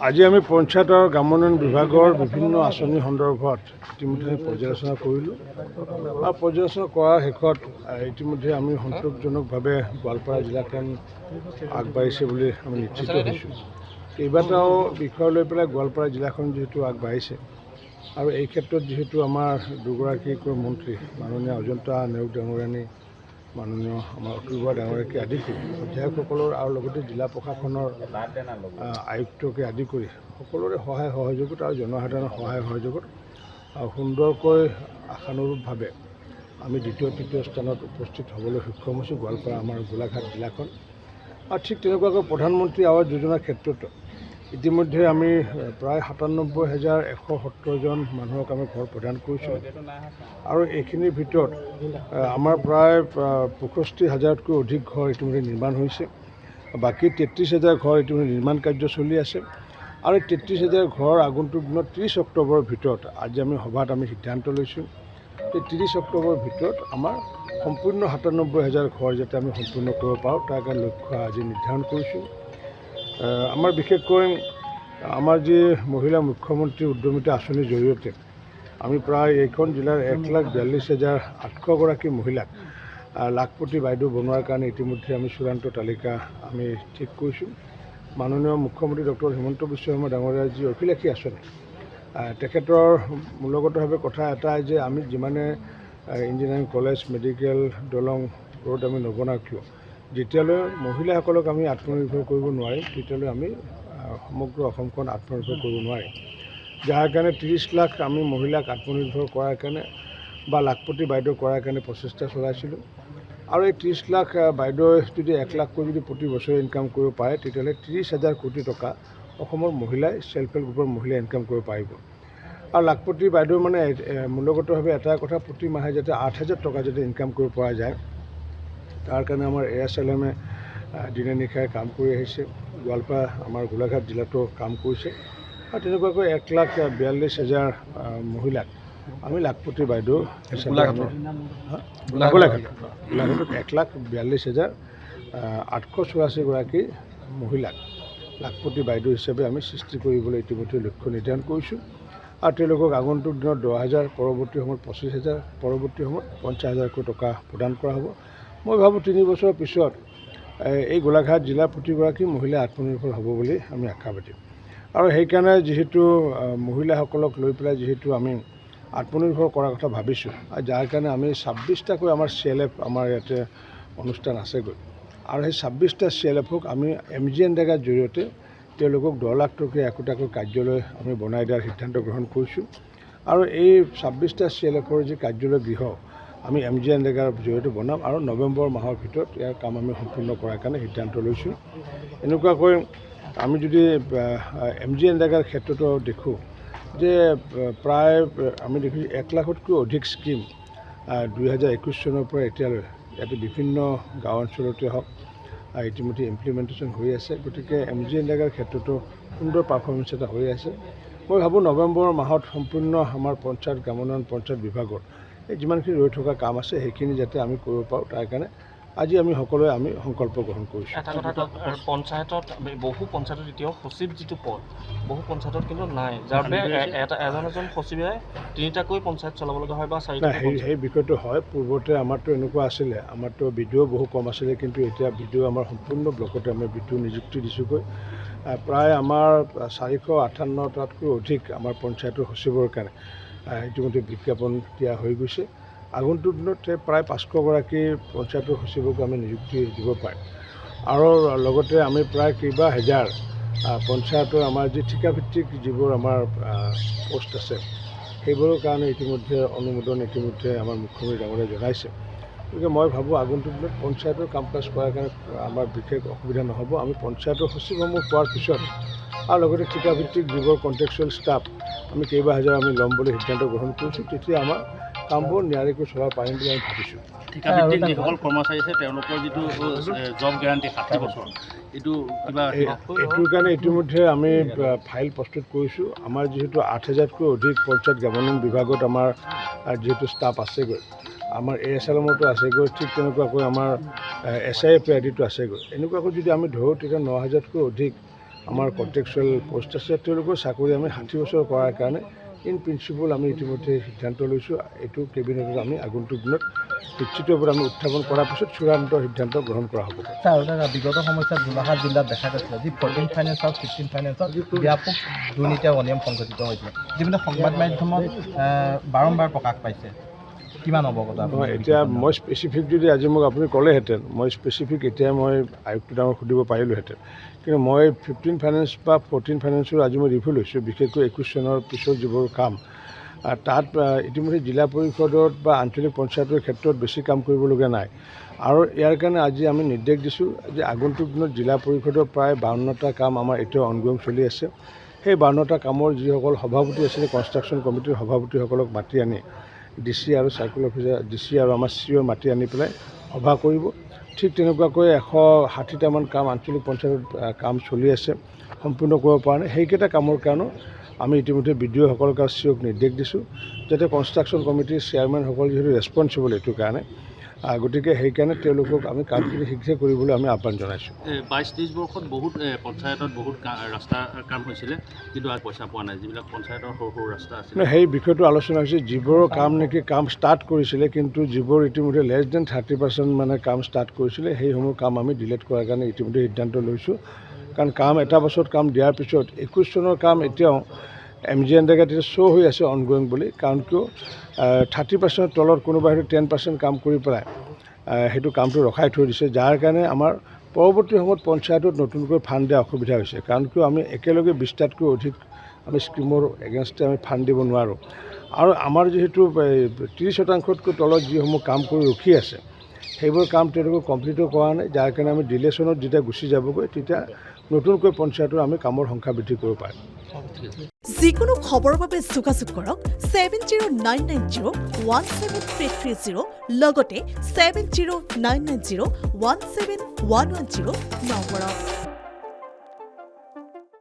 আজি আমি পঞ্চায়ত আৰু গ্ৰামোন্নয়ন বিভাগৰ বিভিন্ন আঁচনি সন্দৰ্ভত ইতিমধ্যে পৰ্যালোচনা কৰিলোঁ আৰু পৰ্যালোচনা কৰাৰ শেষত ইতিমধ্যে আমি সন্তোষজনকভাৱে গোৱালপাৰা জিলাখন আগবাঢ়িছে বুলি আমি নিশ্চিত হৈছোঁ। কেইবাটাও বিষয় লৈ পেলাই গোৱালপাৰা জিলাখন যিহেতু আগবাঢ়িছে আৰু এই ক্ষেত্ৰত যিহেতু আমাৰ দুগৰাকীকৈ মন্ত্ৰী মাননীয় অজন্তা নেওগ ডাঙৰীয়ানী, মাননীয় আমাৰ অতুল বৰা ডাঙৰীয়াকে আদি কৰি বিধায়কসকলৰ আৰু লগতে জিলা প্ৰশাসনৰ আয়ুক্তকে আদি কৰি সকলোৰে সহায় সহযোগত আৰু জনসাধাৰণৰ সহায় সহযোগত সুন্দৰকৈ আশানুৰূপভাৱে আমি দ্বিতীয় তৃতীয় স্থানত উপস্থিত হ'বলৈ সক্ষম হৈছোঁ গোৱালপাৰা আমাৰ গোলাঘাট জিলাখন। আৰু ঠিক তেনেকুৱাকৈ প্ৰধানমন্ত্ৰী আৱাস যোজনাৰ ক্ষেত্ৰতো ইতিমধ্যে আমি প্ৰায় 97,170জন মানুহক আমি ঘৰ প্ৰদান কৰিছোঁ আৰু এইখিনিৰ ভিতৰত আমাৰ প্ৰায় 65,000তকৈ অধিক ঘৰ ইতিমধ্যে নিৰ্মাণ হৈছে। বাকী 33,000 ঘৰ ইতিমধ্যে নিৰ্মাণ কাৰ্য চলি আছে আৰু 33,000 ঘৰ আগন্তুক দিনত 30 অক্টোবৰৰ ভিতৰত আজি আমি সভাত সিদ্ধান্ত লৈছোঁ যে 30 অক্টোবৰৰ ভিতৰত আমাৰ সম্পূৰ্ণ 97,000 ঘৰ যাতে আমি সম্পূৰ্ণ কৰিব পাৰোঁ তাৰ কাৰণে লক্ষ্য আজি নিৰ্ধাৰণ কৰিছোঁ। আমাৰ বিশেষকৈ আমাৰ যি মহিলা মুখ্যমন্ত্ৰী উদ্যমিতা আঁচনিৰ জৰিয়তে আমি প্ৰায় এইখন জিলাৰ 1,42,800গৰাকী মহিলাক লাখপতি বাইদেউ বনোৱাৰ কাৰণে ইতিমধ্যে আমি চূড়ান্ত তালিকা আমি ঠিক কৰিছোঁ। মাননীয় মুখ্যমন্ত্ৰী ডক্টৰ হিমন্ত বিশ্ব শৰ্মা ডাঙৰীয়াৰ যি অভিলাষী আঁচনি, তেখেতৰ মূলগতভাৱে কথা এটাই যে আমি যিমানে ইঞ্জিনিয়াৰিং কলেজ, মেডিকেল, দলং, ৰোড আমি নবনাওঁ কিয়, যেতিয়ালৈ মহিলাসকলক আমি আত্মনিৰ্ভৰ কৰিব নোৱাৰিম তেতিয়ালৈ আমি সমগ্ৰ অসমখন আত্মনিৰ্ভৰ কৰিব নোৱাৰিম। যাৰ কাৰণে 30 লাখ আমি মহিলাক আত্মনিৰ্ভৰ কৰাৰ কাৰণে বা লাখপতি বাইদেউ কৰাৰ কাৰণে প্ৰচেষ্টা চলাইছিলোঁ আৰু এই 30 লাখ বাইদেৱে যদি 1 লাখকৈ যদি প্ৰতি বছৰে ইনকাম কৰিব পাৰে তেতিয়াহ'লে 30,000 কোটি টকা অসমৰ মহিলাই ছেল্ফ হেল্প গ্ৰুপৰ মহিলাই ইনকাম কৰিব পাৰিব। আৰু লাখপতি বাইদেউ মানে মূলগতভাৱে এটা কথা, প্ৰতি মাহে যাতে 8,000 টকা যদি ইনকাম কৰিব পৰা যায় তাৰ কাৰণে আমাৰ ASLMে দিনে নিশাই কাম কৰি আহিছে। গোৱালপাৰা আমাৰ গোলাঘাট জিলাতো কাম কৰিছে আৰু তেনেকুৱাকৈ 1,42,000 মহিলাক আমি লাখপতি বাইদেউ হিচাপে গোলাঘাটত 1,42,884গৰাকী মহিলাক লাখপতি বাইদেউ হিচাপে আমি সৃষ্টি কৰিবলৈ ইতিমধ্যে লক্ষ্য নিৰ্ধাৰণ কৰিছোঁ আৰু তেওঁলোকক আগন্তুক দিনত 10,000, পৰৱৰ্তী সময়ত 25,000, পৰৱৰ্তী সময়ত 50,000কৈ টকা প্ৰদান কৰা হ'ব। মই ভাবোঁ 3 বছৰৰ পিছত এই গোলাঘাট জিলাৰ প্ৰতিগৰাকী মহিলা আত্মনিৰ্ভৰ হ'ব বুলি আমি আশাবাদী। আৰু সেইকাৰণে যিহেতু মহিলাসকলক লৈ পেলাই যিহেতু আমি আত্মনিৰ্ভৰ কৰাৰ কথা ভাবিছোঁ আৰু যাৰ কাৰণে আমি 26টাকৈ আমাৰ CLF আমাৰ ইয়াতে অনুষ্ঠান আছেগৈ আৰু সেই 26টা CLFক আমি MGNৰেগাৰ জৰিয়তে তেওঁলোকক 10 লাখ টকীয়া একোটাকৈ কাৰ্যালয় আমি বনাই দিয়াৰ সিদ্ধান্ত গ্ৰহণ কৰিছোঁ আৰু এই 26টা CLFৰ যি কাৰ্যালয় গৃহ আমি MGNৰেগাৰ জৰিয়তে বনাম আৰু নৱেম্বৰ মাহৰ ভিতৰত ইয়াৰ কাম আমি সম্পূৰ্ণ কৰাৰ কাৰণে সিদ্ধান্ত লৈছোঁ। এনেকুৱাকৈ আমি যদি MGNৰেগাৰ ক্ষেত্ৰতো দেখোঁ যে প্ৰায় আমি দেখিছোঁ 1 লাখতকৈ অধিক স্কিম 2021 চনৰ পৰা এতিয়ালৈ ইয়াতে বিভিন্ন গাঁও অঞ্চলতে হওক ইতিমধ্যে ইমপ্লিমেণ্টেশ্যন হৈ আছে। গতিকে MGNৰেগাৰ ক্ষেত্ৰতো সুন্দৰ পাৰফৰ্মেঞ্চ এটা হৈ আছে। মই ভাবোঁ নৱেম্বৰ মাহত সম্পূৰ্ণ আমাৰ পঞ্চায়ত গ্ৰামোন্নয়ন পঞ্চায়ত বিভাগৰ এই যিমানখিনি ৰৈ থকা কাম আছে সেইখিনি যাতে আমি কৰিব পাৰোঁ তাৰ কাৰণে আজি আমি সকলোৱে সংকল্প গ্ৰহণ কৰিছোঁ। এটা কথা, পঞ্চায়তত বহু পঞ্চায়তত এতিয়াও সচিব যিটো পদ বহু পঞ্চায়তত কিন্তু নাই, যাৰ বাবে এজন সচিবে 3টাকৈ পঞ্চায়ত চলাব লগা হয় বা 4টা। সেই বিষয়টো হয়। পূৰ্বতে আমাৰতো এনেকুৱা আছিলে, আমাৰতো BDO বহু কম আছিলে, কিন্তু এতিয়া BDO আমাৰ সম্পূৰ্ণ ব্লকতে আমি BDO নিযুক্তি দিছোঁগৈ। প্ৰায় আমাৰ 458টাতকৈ অধিক আমাৰ পঞ্চায়তৰ সচিবৰ কাৰণে ইতিমধ্যে বিজ্ঞাপন দিয়া হৈ গৈছে। আগন্তুক দিনত প্ৰায় 500গৰাকী পঞ্চায়তৰ সচিবক আমি নিযুক্তি দিব পাৰিম আৰু লগতে আমি প্ৰায় কেইবা হাজাৰ পঞ্চায়তৰ আমাৰ যি ঠিকাভিত্তিক যিবোৰ আমাৰ পোষ্ট আছে সেইবোৰৰ কাৰণে ইতিমধ্যে অনুমোদন ইতিমধ্যে আমাৰ মুখ্যমন্ত্ৰী ডাঙৰীয়াই জনাইছে। গতিকে মই ভাবোঁ আগন্তুক দিনত পঞ্চায়তৰ কাম কাজ কৰাৰ কাৰণে আমাৰ বিশেষ অসুবিধা নহ'ব। আমি পঞ্চায়তৰ সচিবসমূহ পোৱাৰ পিছত আৰু লগতে ঠিকাভিত্তিক যিবোৰ কণ্ট্ৰেকচুৱেল ষ্টাফ আমি কেইবা হাজাৰ আমি ল'ম বুলি সিদ্ধান্ত গ্ৰহণ কৰিছোঁ, তেতিয়া আমাৰ কামবোৰ নিয়াৰিকৈ চলাব পাৰিম বুলি আমি ভাবিছোঁ। ঠিকাভিত্তিক যিসকল কৰ্মচাৰী আছে তেওঁলোকৰ যিটো জব গেৰাণ্টি 60 বছৰ, এইটোৰ কাৰণে ইতিমধ্যে আমি ফাইল প্ৰস্তুত কৰিছোঁ। আমাৰ যিহেতু 8,000তকৈ অধিক পঞ্চায়ত গ্ৰামোন্নয়ন বিভাগত আমাৰ যিহেতু ষ্টাফ আছেগৈ, আমাৰ ASLMতো আছেগৈ, ঠিক তেনেকুৱাকৈ আমাৰ SIF আদিতো আছেগৈ। এনেকুৱাকৈ যদি আমি ধৰোঁ তেতিয়া 9,000তকৈ অধিক আমাৰ কণ্ট্ৰেকচুৱেল পষ্ট আছে তেওঁলোকৰ চাকৰি আমি 60 বছৰ কৰাৰ কাৰণে ইন প্ৰিন্সিপল আমি ইতিমধ্যে সিদ্ধান্ত লৈছোঁ। এইটো কেবিনেটত আমি আগন্তুক দিনত নিশ্চিতভাৱে আমি উত্থাপন কৰাৰ পিছত চূড়ান্ত সিদ্ধান্ত গ্ৰহণ কৰা হ'ব। বিগত সময়ছোৱাত গোলাঘাট জিলাত দেখা গৈছিলে যি 14 ফাইনেন্স আৰু 15 ফাইনেন্সত ব্যাপক দুৰ্নীতি আৰু অনিয়ম সংঘটিত হৈছিলে, যিবিলাক সংবাদ মাধ্যমত বাৰম্বাৰ প্ৰকাশ পাইছে। কিমান অৱগত? এতিয়া মই স্পেচিফিক যদি আজি মোক আপুনি ক'লেহেঁতেন, মই স্পেচিফিক এতিয়া মই আয়ুক্ত ডাঙৰক সুধিব পাৰিলোহেঁতেন। কিন্তু মই 15 ফাইনেন্স বা 14 ফাইনেন্সৰ আজি মই ৰিভিউ লৈছোঁ, বিশেষকৈ 21 চনৰ পিছত যিবোৰ কাম তাত ইতিমধ্যে জিলা পৰিষদত বা আঞ্চলিক পঞ্চায়তৰ ক্ষেত্ৰত বেছি কাম কৰিবলগীয়া নাই। আৰু ইয়াৰ কাৰণে আজি আমি নিৰ্দেশ দিছোঁ যে আগন্তুক দিনত জিলা পৰিষদৰ প্ৰায় 52টা কাম আমাৰ এতিয়াও অনগোয়িং চলি আছে। সেই 52টা কামৰ যিসকল সভাপতি আছিলে কনষ্ট্ৰাকশ্যন কমিটিৰ সভাপতিসকলক মাতি আনি DC আৰু চাৰ্কুল অফিচাৰ DC আৰু আমাৰ CO মাতি আনি পেলাই সভা কৰিব। ঠিক তেনেকুৱাকৈ 160টামান কাম আঞ্চলিক পঞ্চায়তত কাম চলি আছে, সম্পূৰ্ণ কৰিব পৰা নাই। সেইকেইটা কামৰ কাৰণেও আমি ইতিমধ্যে BDOসকলক আৰু COক নিৰ্দেশ দিছোঁ যাতে কনষ্ট্ৰাকশ্যন কমিটিৰ চেয়াৰমেনসকল যিহেতু ৰেছপনচিবল এইটোৰ কাৰণে, গতিকে সেইকাৰণে তেওঁলোকক আমি কামখিনি শীঘ্ৰে কৰিবলৈ আমি আহ্বান জনাইছোঁ। 22-23 বৰ্ষত বহুত পঞ্চায়তত বহুত ৰাস্তাৰ কাম হৈছিলে, কিন্তু আৰু পইচা পোৱা নাই। যিবিলাক পঞ্চায়তৰ সৰু সৰু ৰাস্তা আছিল, সেই বিষয়টো আলোচনা হৈছে। যিবোৰৰ কাম নেকি কাম ষ্টাৰ্ট কৰিছিলে, কিন্তু যিবোৰ ইতিমধ্যে লেছ দেন 30% মানে কাম ষ্টাৰ্ট কৰিছিলে, সেইসমূহ কাম আমি ডিলেট কৰাৰ কাৰণে ইতিমধ্যে সিদ্ধান্ত লৈছোঁ। কাৰণ কাম এটা বছৰত কাম দিয়াৰ পিছত 21 চনৰ কাম এতিয়াও MGNৰেগাত শ্ব' হৈ আছে অনগোয়িং বুলি। কাৰণ কিয় 30%ৰ তলত কোনোবাই হয়তো 10% কাম কৰি পেলাই সেইটো কামটো ৰখাই থৈ দিছে, যাৰ কাৰণে আমাৰ পৰৱৰ্তী সময়ত পঞ্চায়তত নতুনকৈ ফাণ্ড দিয়া অসুবিধা হৈছে। কাৰণ কিয় আমি একেলগে 20টাতকৈ অধিক আমি স্কিমৰ এগেইনষ্টে আমি ফাণ্ড দিব নোৱাৰোঁ। আৰু আমাৰ যিহেতু 30%তকৈ তলত যিসমূহ কাম কৰি ৰখি আছে, সেইবোৰ কাম তেওঁলোকে কমপ্লিটো কৰা নাই, যাৰ কাৰণে আমি ডিলেশ্যনত যেতিয়া গুচি যাবগৈ তেতিয়া নতুনকৈ পঞ্চায়তৰ আমি কামৰ সংখ্যা বৃদ্ধি কৰিব পাৰিম। যিকোনো খবৰৰ বাবে যোগাযোগ কৰক 7099017330 লগতে 7099017110 নম্বৰত।